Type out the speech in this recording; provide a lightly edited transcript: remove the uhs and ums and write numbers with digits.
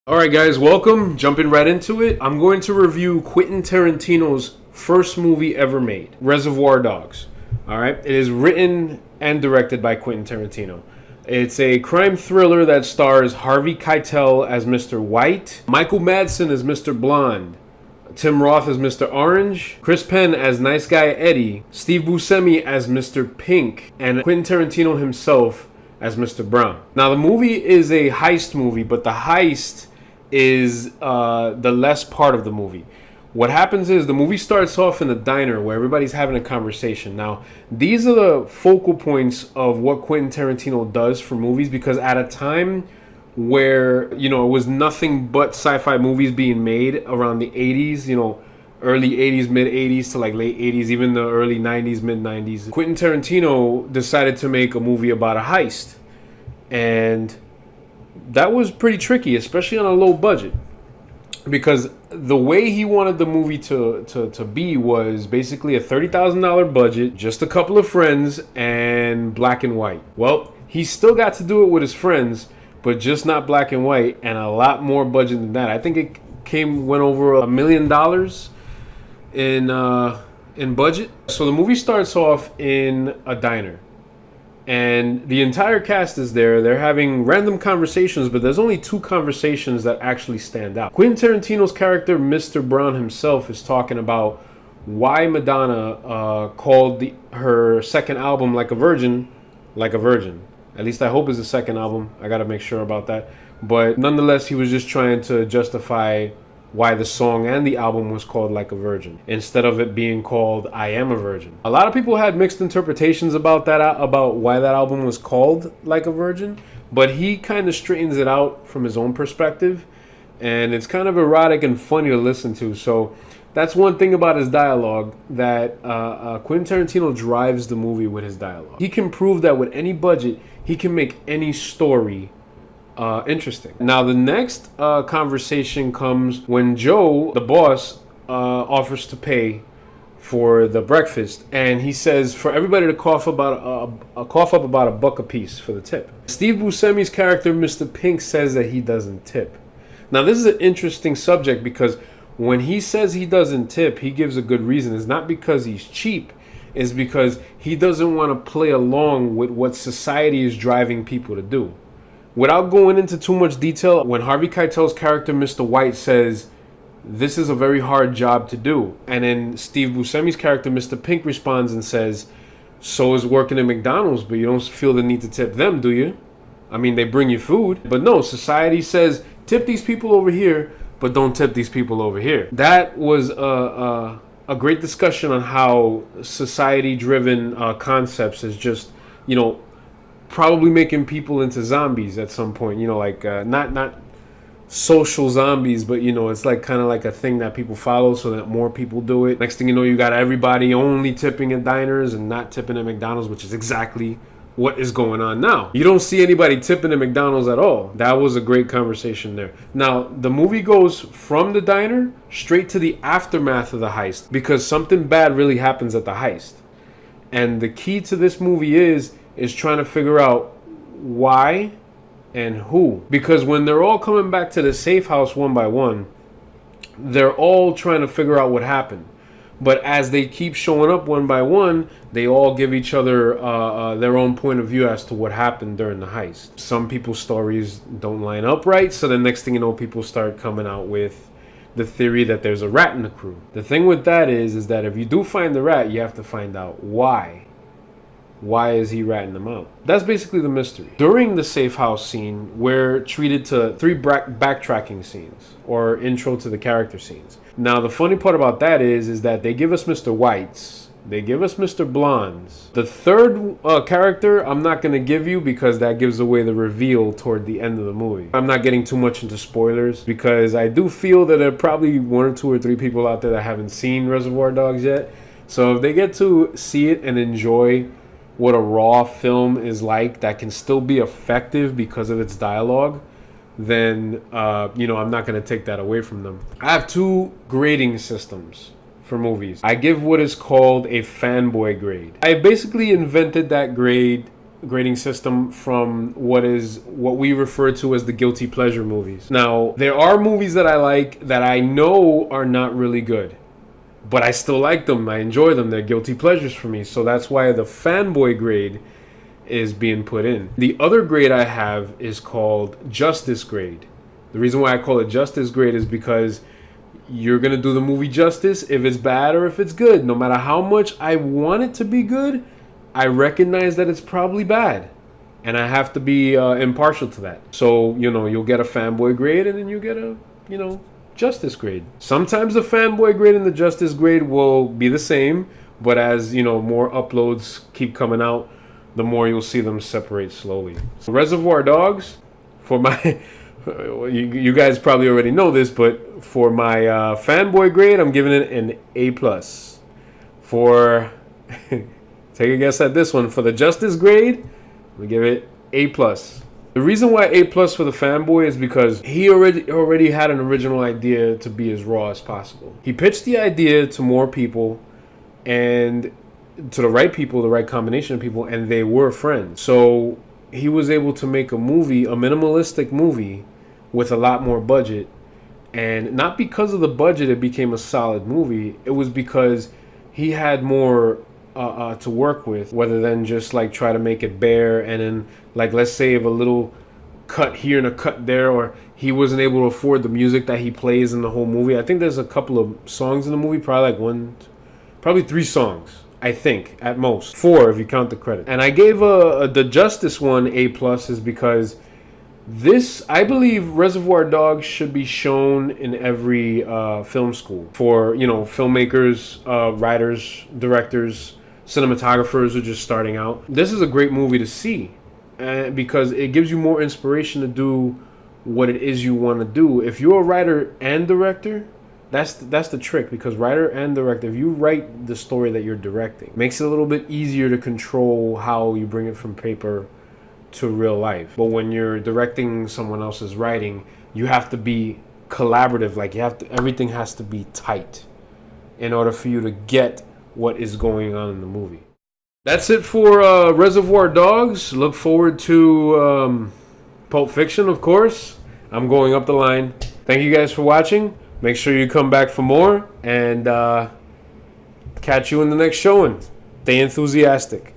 Alright guys, welcome. Jumping right into it. I'm going to review Quentin Tarantino's first movie ever made, Reservoir Dogs. Alright, it is written and directed by Quentin Tarantino. It's a crime thriller that stars Harvey Keitel as Mr. White, Michael Madsen as Mr. Blonde, Tim Roth as Mr. Orange, Chris Penn as Nice Guy Eddie, Steve Buscemi as Mr. Pink, and Quentin Tarantino himself as Mr. Brown. Now the movie is a heist movie, but the heist is the less part of the movie. What happens is the movie starts off in a diner where everybody's having a conversation. Now, these are the focal points of what Quentin Tarantino does for movies, because at a time where, it was nothing but sci-fi movies being made around the 80s, early 80s, mid 80s to like late 80s, even the early 90s, mid 90s, Quentin Tarantino decided to make a movie about a heist. And that was pretty tricky, especially on a low budget, because the way he wanted the movie to be was basically a $30,000 budget, just a couple of friends, and black and white. Well, he still got to do it with his friends, but just not black and white, and a lot more budget than that. I think it went over $1 million in budget. So the movie starts off in a diner. And the entire cast is there. They're having random conversations, but there's only two conversations that actually stand out. Quentin Tarantino's character, Mr. Brown himself, is talking about why Madonna called her second album Like a Virgin. At least I hope it's the second album. I gotta make sure about that. But nonetheless, he was just trying to justify why the song and the album was called Like a Virgin instead of it being called I Am a Virgin. A lot of people had mixed interpretations about that, about why that album was called Like a Virgin, but he kind of straightens it out from his own perspective, and it's kind of erotic and funny to listen to. So that's one thing about his dialogue, that Quentin Tarantino drives the movie with his dialogue. He can prove that with any budget, he can make any story interesting. Now the next conversation comes when Joe, the boss, offers to pay for the breakfast, and he says for everybody to cough up about a buck a piece for the tip. Steve Buscemi's character, Mr. Pink, says that he doesn't tip. Now this is an interesting subject, because when he says he doesn't tip, he gives a good reason. It's not because he's cheap, it's because he doesn't want to play along with what society is driving people to do. Without going into too much detail, when Harvey Keitel's character, Mr. White, says, "This is a very hard job to do," and then Steve Buscemi's character, Mr. Pink, responds and says, "So is working at McDonald's, but you don't feel the need to tip them, do you? I mean, they bring you food." But no, society says, tip these people over here, but don't tip these people over here. That was a great discussion on how society-driven concepts is just, probably making people into zombies at some point, not social zombies, but it's like kind of like a thing that people follow so that more people do it. Next thing you know, you got everybody only tipping at diners and not tipping at McDonald's, which is exactly what is going on now. You don't see anybody tipping at McDonald's at all. That was a great conversation there. Now, the movie goes from the diner straight to the aftermath of the heist, because something bad really happens at the heist. And the key to this movie is trying to figure out why and who. Because when they're all coming back to the safe house one by one, they're all trying to figure out what happened. But as they keep showing up one by one, they all give each other their own point of view as to what happened during the heist. Some people's stories don't line up right, so the next thing you know, people start coming out with the theory that there's a rat in the crew. The thing with that is that if you do find the rat, you have to find out why. Why is he ratting them out? That's basically the mystery. During the safe house scene, we're treated to 3 backtracking scenes, or intro to the character scenes. Now, the funny part about that is that they give us Mr. Whites, they give us Mr. Blondes. The third character, I'm not going to give you, because that gives away the reveal toward the end of the movie. I'm not getting too much into spoilers, because I do feel that there are probably 1 or 2 or 3 people out there that haven't seen Reservoir Dogs yet. So if they get to see it and enjoy what a raw film is like that can still be effective because of its dialogue, then I'm not going to take that away from them. I have 2 grading systems for movies. I give what is called a fanboy grade. I basically invented that grade grading system from what we refer to as the guilty pleasure movies. Now, there are movies that I like that I know are not really good, but I still like them. I enjoy them. They're guilty pleasures for me. So that's why the fanboy grade is being put in. The other grade I have is called justice grade. The reason why I call it justice grade is because you're going to do the movie justice if it's bad or if it's good. No matter how much I want it to be good, I recognize that it's probably bad. And I have to be impartial to that. So, you'll get a fanboy grade and then you get a, justice grade. Sometimes the fanboy grade and the justice grade will be the same, but as, more uploads keep coming out, the more you'll see them separate slowly. So Reservoir Dogs, for my... you guys probably already know this, but for my fanboy grade, I'm giving it an A+. For... take a guess at this one. For the justice grade, we give it A+. The reason why A+ for the fanboy is because he already had an original idea to be as raw as possible. He pitched the idea to more people and to the right people, the right combination of people, and they were friends. So he was able to make a movie, a minimalistic movie with a lot more budget. And not because of the budget it became a solid movie. It was because he had more to work with, rather than just like try to make it bare and then like, let's say if a little cut here and a cut there, or he wasn't able to afford the music that he plays in the whole movie. I think there's a couple of songs in the movie, probably 3 songs, I think, at most 4 if you count the credit. And I gave the Justice one A+ is because this, I believe Reservoir Dogs should be shown in every film school for, filmmakers, writers, directors, cinematographers who are just starting out. This is a great movie to see because it gives you more inspiration to do what it is you want to do. If you're a writer and director, that's the trick, because writer and director, if you write the story that you're directing, makes it a little bit easier to control how you bring it from paper to real life. But when you're directing someone else's writing, you have to be collaborative. Like everything has to be tight in order for you to get what is going on in the movie. That's it for Reservoir Dogs. Look forward to Pulp Fiction, of course. I'm going up the line. Thank you guys for watching. Make sure you come back for more, and catch you in the next showing. Stay enthusiastic.